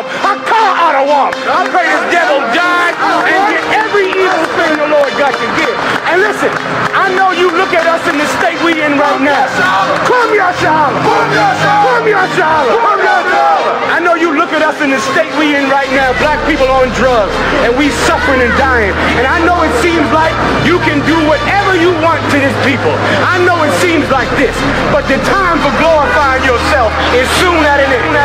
Shalom. I pray this devil die and get every evil thing the Lord got to get. And listen, I know you look at us in the state we in right now. Come here, Shalom. Come here, Shalom. I know you look at us in the state we in right now. Black people on drugs, and we suffering and dying. And I know it seems like you can do whatever you want to this people. I know it seems like this, but the time for glorifying yourself is soon at an end.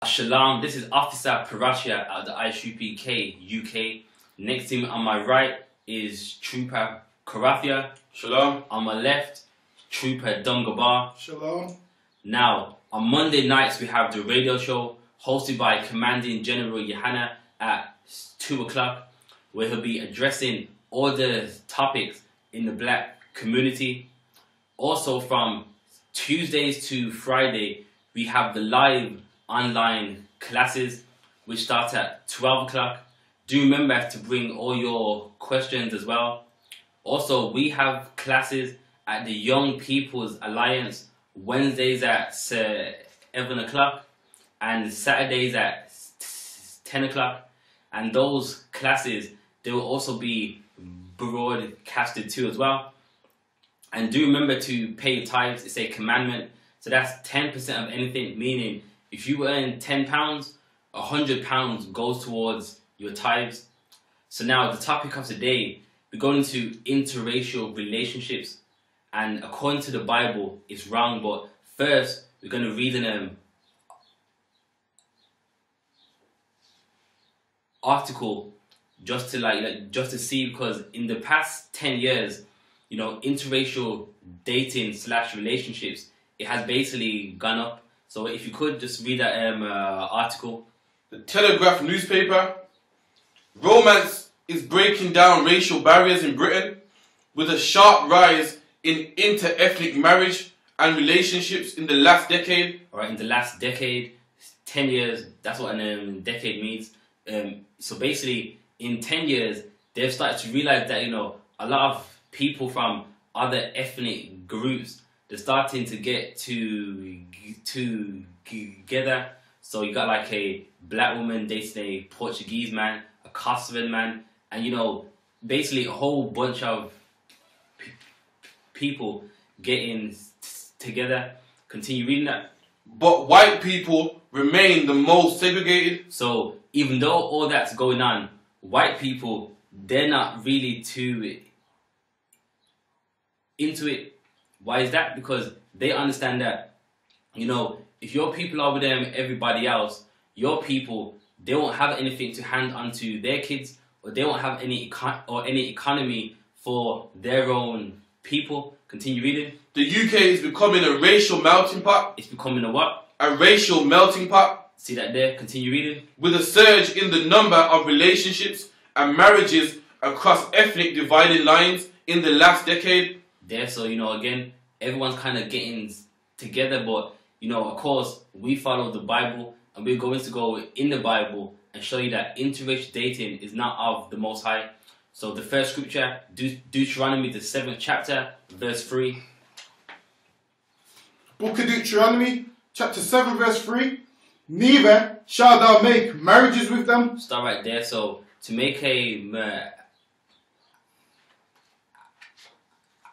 Shalom, this is Officer Interracial at the I.S.U.P.K UK. Next to me on my right is Trooper Karathia. Shalom. On my left, Trooper Dungabar. Shalom. Now, on Monday nights we have the radio show hosted by Commanding General Yohanna at 2 o'clock, where he'll be addressing all the topics in the black community. Also from Tuesdays to Friday, we have the live online classes which start at 12 o'clock. Do remember to bring all your questions as well. Also, we have classes at the Young People's Alliance Wednesdays at 7 o'clock and Saturdays at 10 o'clock, and those classes, they will also be broadcasted too as well. And do remember to pay your tithes. It's a commandment, so that's 10% of anything, meaning if you earn £10, £100 goes towards your tithes. So now the topic of today, we're going into interracial relationships, and according to the Bible, it's wrong. But first, we're going to read an article just to see, because in the past 10 years, you know, interracial dating / relationships, it has basically gone up. So if you could just read that article. The Telegraph newspaper. Romance is breaking down racial barriers in Britain, with a sharp rise in inter-ethnic marriage and relationships in the last decade. Alright, in the last decade, 10 years, that's what a decade means. So basically, in 10 years, they've started to realize that, you know, a lot of people from other ethnic groups, they're starting to get together. So you got like a black woman dating a Portuguese man, a Kosovan man, and, you know, basically a whole bunch of people getting together. Continue reading that. But white people remain the most segregated. So even though all that's going on, white people, they're not really too into it. Why is that? Because they understand that, you know, if your people are with them, everybody else, your people, they won't have anything to hand onto their kids, or they won't have any economy for their own people. Continue reading. The UK is becoming a racial melting pot. It's becoming a what? A racial melting pot. See that there? Continue reading. With a surge in the number of relationships and marriages across ethnic dividing lines in the last decade. There, so, you know, again, everyone's kind of getting together, but, you know, of course, we follow the Bible, and we're going to go in the Bible and show you that interracial dating is not of the Most High. So the first scripture, Deuteronomy, the 7th chapter, verse 3. Book of Deuteronomy, chapter 7, verse 3. Neither shalt thou make marriages with them. Start right there. So to make a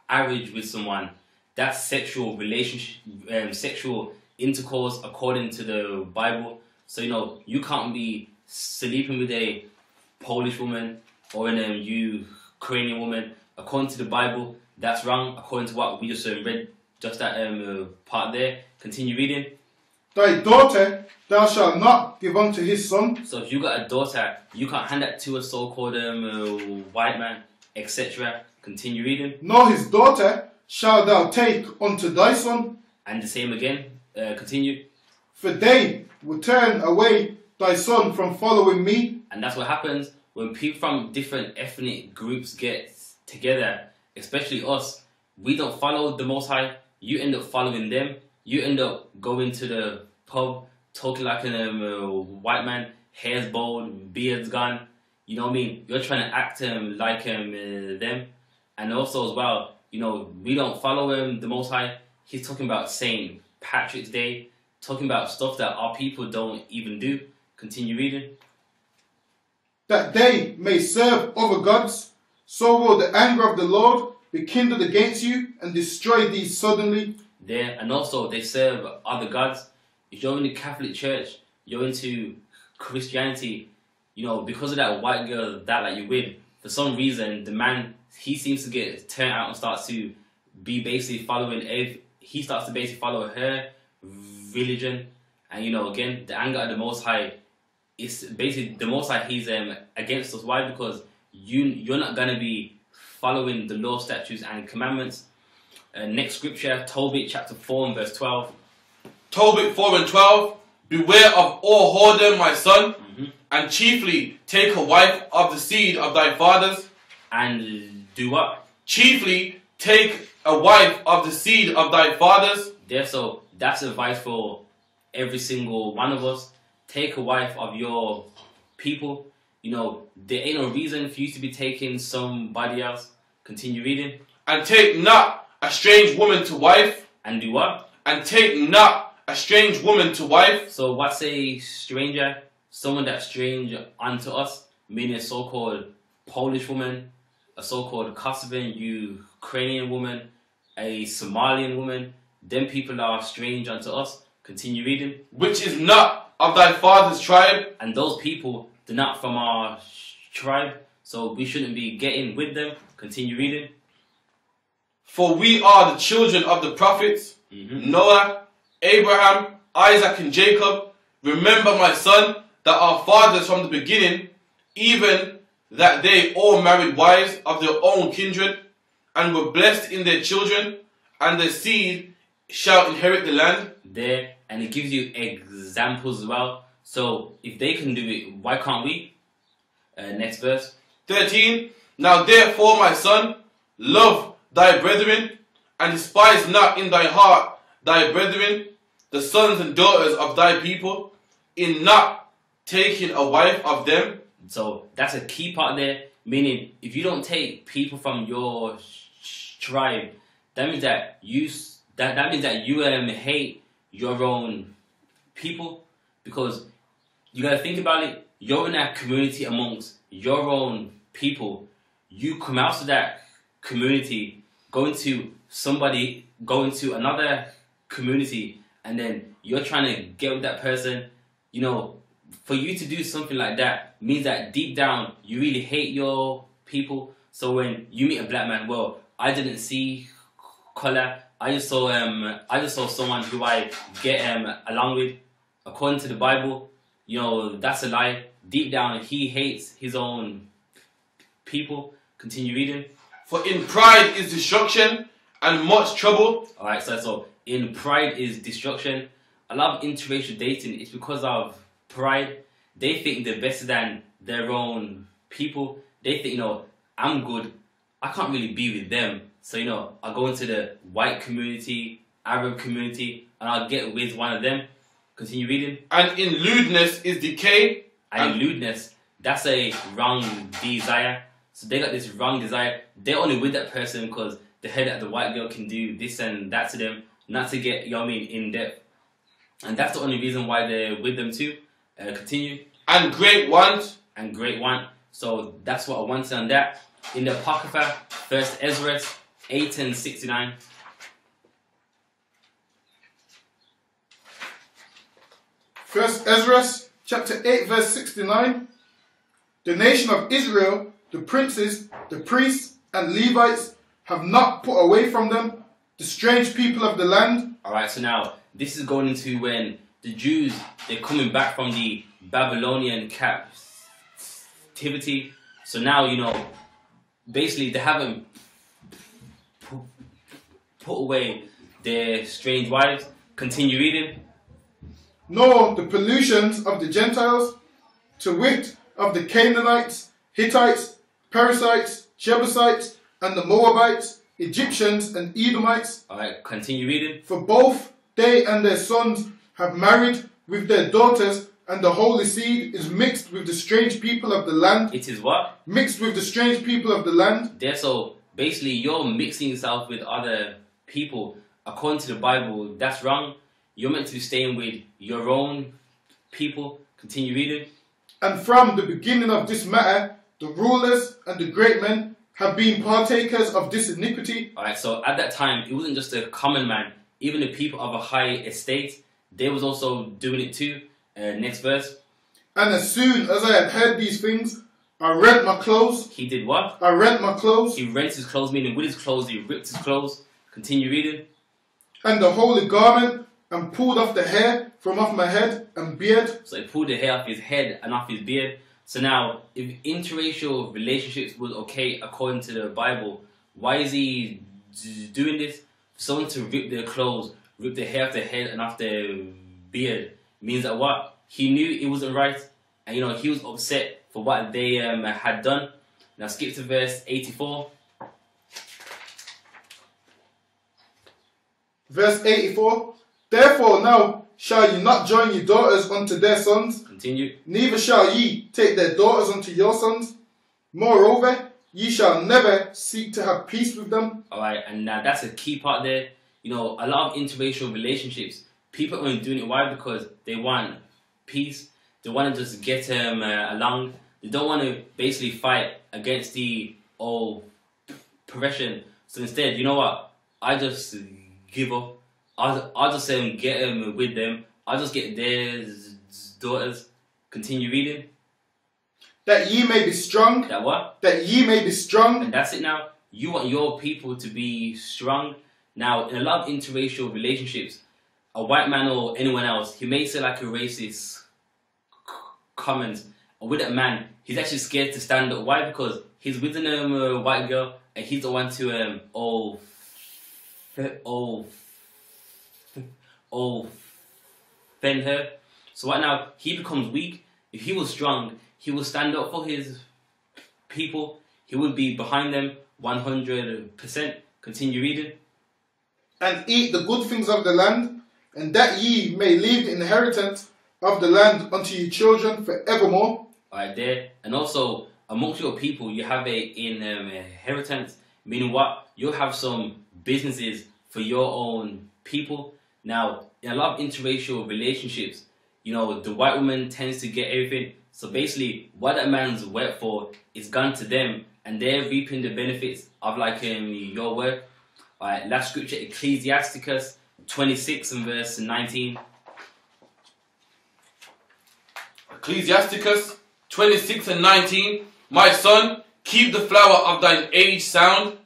marriage with someone, that's sexual relationship, sexual intercourse according to the Bible. So, you know, you can't be sleeping with a Polish woman or a Ukrainian woman. According to the Bible, that's wrong. According to what we just read, just that part there. Continue reading. Thy daughter thou shalt not give unto his son. So if you got a daughter, you can't hand that to a so-called white man, etc. Continue reading. Nor his daughter shalt thou take unto thy son. And the same again. Continue. For they will turn away thy son from following me. And that's what happens when people from different ethnic groups get together, especially us. we don't follow the Most High, you end up following them. You end up going to the pub, talking like a white man, hair's bald, beard's gone. You know what I mean? You're trying to act like them. And also as well, you know, we don't follow the Most High. He's talking about St. Patrick's Day, talking about stuff that our people don't even do. Continue reading. That they may serve other gods, so will the anger of the Lord be kindled against you and destroy thee suddenly. There, and also they serve other gods. If you're in the Catholic Church, you're into Christianity, you know, because of that white girl that like you're with, for some reason the man, he seems to get turned out and starts to be basically following, he starts to basically follow her religion. And you know, again, the anger of the Most High, it's basically the Most High, he's against us. Why? Because you're not going to be following the law, statutes and commandments. Next scripture, Tobit chapter 4 and verse 12. Tobit 4 and 12. Beware of all whoredom, my son, and chiefly take a wife of the seed of thy fathers. And do what? Chiefly take a wife of the seed of thy fathers. There, so that's advice for every single one of us. Take a wife of your people. You know, there ain't no reason for you to be taking somebody else. Continue reading. And take not a strange woman to wife. And do what? And take not a strange woman to wife. So what's a stranger? Someone that's strange unto us, meaning a so-called Polish woman, a so-called Kosovan, Ukrainian woman, a Somalian woman. Them people are strange unto us. Continue reading. Which is not of thy father's tribe. And those people, they're not from our tribe, so we shouldn't be getting with them. Continue reading. For we are the children of the prophets, Noah, Abraham, Isaac and Jacob. Remember, my son, that our fathers from the beginning, even that they all married wives of their own kindred, and were blessed in their children, and their seed shall inherit the land. There, and it gives you examples as well. So if they can do it, why can't we? Next verse. 13. Now therefore, my son, love thy brethren, and despise not in thy heart thy brethren, the sons and daughters of thy people, in not taking a wife of them. So that's a key part there, meaning if you don't take people from your tribe, that means that you hate your own people, because you gotta think about it. You're in that community amongst your own people. You come out of that community, go into another community, and then you're trying to get with that person. You know, for you to do something like that means that deep down you really hate your people. So when you meet a black man, well, I didn't see color. I just saw someone who I get along with. According to the Bible, you know, that's a lie. Deep down, he hates his own people. Continue reading. For in pride is destruction and much trouble. Alright, so in pride is destruction. A lot of interracial dating is because of pride. They think they're better than their own people. They think, you know, I'm good, I can't really be with them. So, you know, I'll go into the white community, Arab community, and I'll get with one of them. Continue reading. And in lewdness is decay. And lewdness, that's a wrong desire. So they got this wrong desire. They're only with that person because they heard that the white girl can do this and that to them, not to get, you know what I mean, in depth. And that's the only reason why they're with them too. Continue. And great want. And great want. So that's what I wanted on that. In the Apocrypha, 1st Ezra 8 and 69. First Ezra chapter 8 verse 69. The nation of Israel, the princes, the priests and Levites have not put away from them the strange people of the land. Alright, so now this is going into when the Jews, they're coming back from the Babylonian captivity. So now, you know, basically they haven't put away their strange wives. Continue reading. Nor the pollutions of the Gentiles, to wit, of the Canaanites, Hittites, Perizzites, Jebusites, and the Moabites, Egyptians and Edomites. Alright, continue reading. For both they and their sons have married with their daughters, and the holy seed is mixed with the strange people of the land. It is what? Mixed with the strange people of the land. There, so basically you're mixing yourself with other people. According to the Bible, that's wrong. You're meant to be staying with your own people. Continue reading. And from the beginning of this matter, the rulers and the great men have been partakers of this iniquity. Alright, so at that time, it wasn't just a common man. Even the people of a high estate, they was also doing it too. Next verse. And as soon as I had heard these things, I rent my clothes. He did what? I rent my clothes. He rents his clothes, meaning with his clothes, he ripped his clothes. Continue reading. And the holy garment, and pulled off the hair from off my head and beard. So he pulled the hair off his head and off his beard. So now, if interracial relationships was okay according to the Bible, why is he doing this? For someone to rip their clothes, rip their hair off their head and off their beard, means that what? He knew it wasn't right, and you know, he was upset for what they had done. Now skip to verse 84. Verse 84. Therefore now shall ye not join your daughters unto their sons, Continue. neither shall ye take their daughters unto your sons. Moreover, ye shall never seek to have peace with them. Alright, and now that's a key part there. You know, a lot of interracial relationships, people are only doing it. Why? Because they want peace. They want to just get along. They don't want to basically fight against the oppression. So instead, you know what? I just give up. I'll just get with them. I'll just get their daughters. Continue reading. That ye may be strong. That what? That ye may be strong. And that's it now. You want your people to be strong. Now, in a lot of interracial relationships, a white man or anyone else, he may say like a racist comment. And with that man, he's actually scared to stand up. Why? Because he's with a white girl and he's the one to offend her. So right now, he becomes weak. If he was strong, he will stand up for his people. He would be behind them 100%. Continue reading. And eat the good things of the land, and that ye may leave the inheritance of the land unto your children forevermore. Alright, there. And also, amongst your people, you have a inheritance. Meaning what? You'll have some businesses for your own people. Now, in a lot of interracial relationships, you know, the white woman tends to get everything. So basically, what that man's worked for is gone to them, and they're reaping the benefits of like your work. Alright, last scripture, Ecclesiasticus 26 and verse 19. Ecclesiasticus 26 and 19. My son, keep the flower of thine age sound,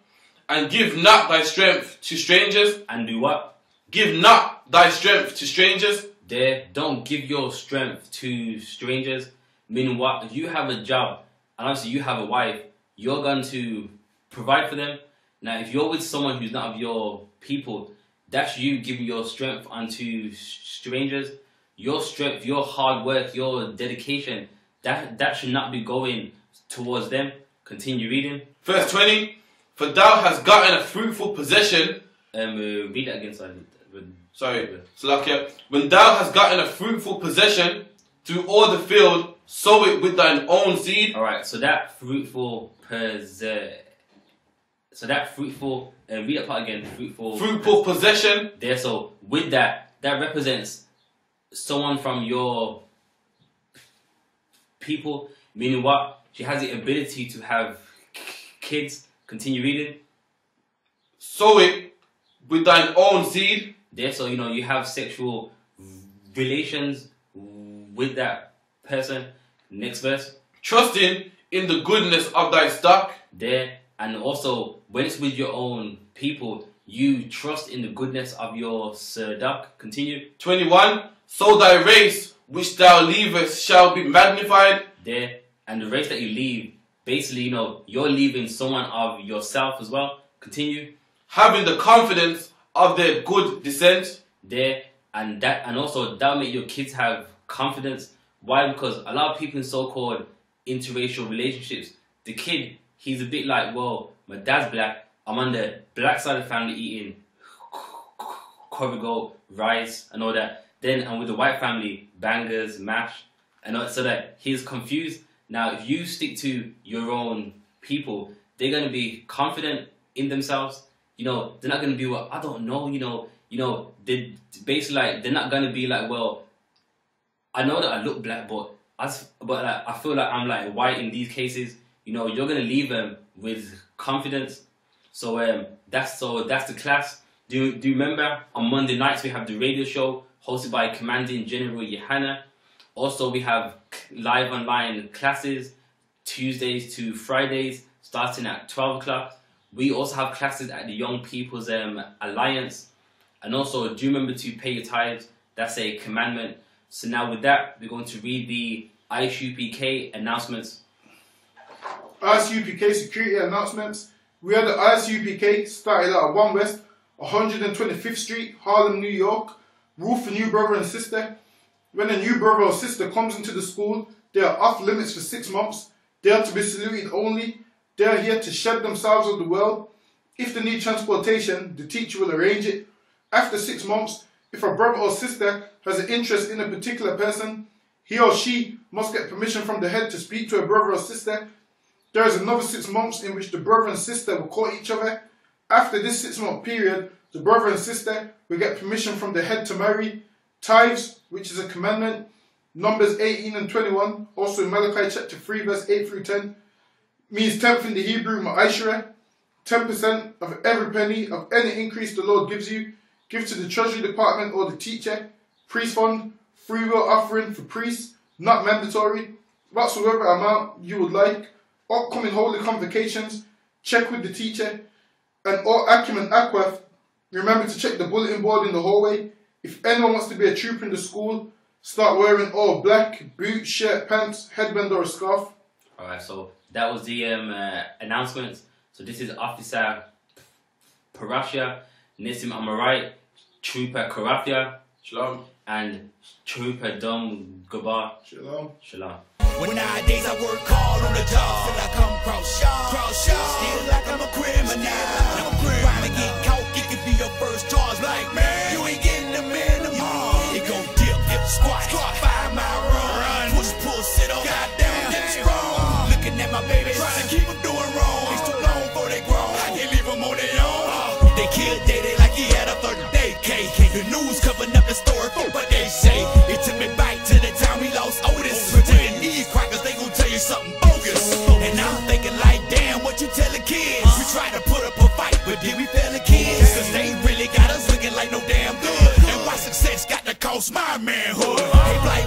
and give not thy strength to strangers. And do what? Give not thy strength to strangers. There, don't give your strength to strangers. Meaning what? If you have a job, and obviously you have a wife, you're going to provide for them. Now, if you're with someone who's not of your people, that's you giving your strength unto strangers. Your strength, your hard work, your dedication, that should not be going towards them. Continue reading. Verse 20. For thou hast gotten a fruitful possession. Read that again, Sorry, Salakia. When thou hast gotten a fruitful possession through all the field, sow it with thine own seed. Alright, so that fruitful read that part again. Fruitful Possession. There, so with that represents someone from your people, meaning what? She has the ability to have kids. Continue reading. Sow it with thine own seed. There, so you know, you have sexual relations with that person. Next verse. Trusting in the goodness of thy stock. There, and also when it's with your own people, you trust in the goodness of your stock. Continue. 21. So thy race which thou leavest shall be magnified. There, and the race that you leave, basically, you know, you're leaving someone of yourself as well. Continue. Having the confidence of their good descent. There, and also that'll make your kids have confidence. Why? Because a lot of people in so-called interracial relationships, the kid, he's a bit like, well, my dad's black, I'm on the black side of the family eating curry goat, rice, and all that. Then I'm with the white family, bangers, mash, and all, so that he's confused. Now, if you stick to your own people, they're gonna be confident in themselves. You know, they're not gonna be, well, I don't know. You know, they basically like they're not gonna be like, well, I know that I look black, but like, I feel like I'm like white in these cases. You know, you're gonna leave them with confidence. So that's the class. Do you remember on Monday nights we have the radio show hosted by Commanding General Yahanna. Also we have live online classes Tuesdays to Fridays starting at 12 o'clock. We also have classes at the Young People's Alliance. And also, do remember to pay your tithes. That's a commandment. So now with that, we're going to read the I.S.U.P.K announcements. I.S.U.P.K security announcements. We are the I.S.U.P.K, started out at 1 West, 125th Street, Harlem, New York. Rule for new brother and sister. When a new brother or sister comes into the school, they are off limits for 6 months. They are to be saluted only. They are here to shed themselves of the world. If they need transportation, the teacher will arrange it. After 6 months, if a brother or sister has an interest in a particular person, he or she must get permission from the head to speak to a brother or sister. There is another 6 months in which the brother and sister will court each other. After this 6-month period, the brother and sister will get permission from the head to marry. Tithes, which is a commandment, Numbers 18 and 21, also in Malachi chapter 3 verse 8 through 10, means 10th in the Hebrew ma'ashra, 10% of every penny of any increase the Lord gives you. Give to the treasury department or the teacher. Priest fund, free will offering for priests, not mandatory. Whatsoever amount you would like. Upcoming holy convocations, check with the teacher. And all Akim and Akwaf, remember to check the bulletin board in the hallway. If anyone wants to be a trooper in the school, start wearing all black, boots, shirt, pants, headband or a scarf. Alright, so that was the announcements. So this is Officer Parasha, Nissim Amarai, Trooper Karafia, Shalom. and Trooper Dom Gabar. Shalom. Shalom. When nowadays I work hard on the job, till I come cross y'all. Still like I'm a criminal. Crime and get caught, it could be your first charge. Like, man, you ain't getting the minimum. It go dip, squat, 5-mile run, push, pull, sit up, goddamn, get strong. Looking at my baby, trying to keep them doing wrong. It's too long before they grown, I can't leave them on their own. They killed Daddy like he had a 30-day cake. The news covering up the story for what they say. It took me back to the time we lost Otis. Pretend these crackers, they gon' tell you something bogus. And I'm thinking like, damn, what you tell the kids? We try to put up a fight, but did we fail the kids? Cause they really got us looking like no damn good. And why success got to cost my manhood? They like,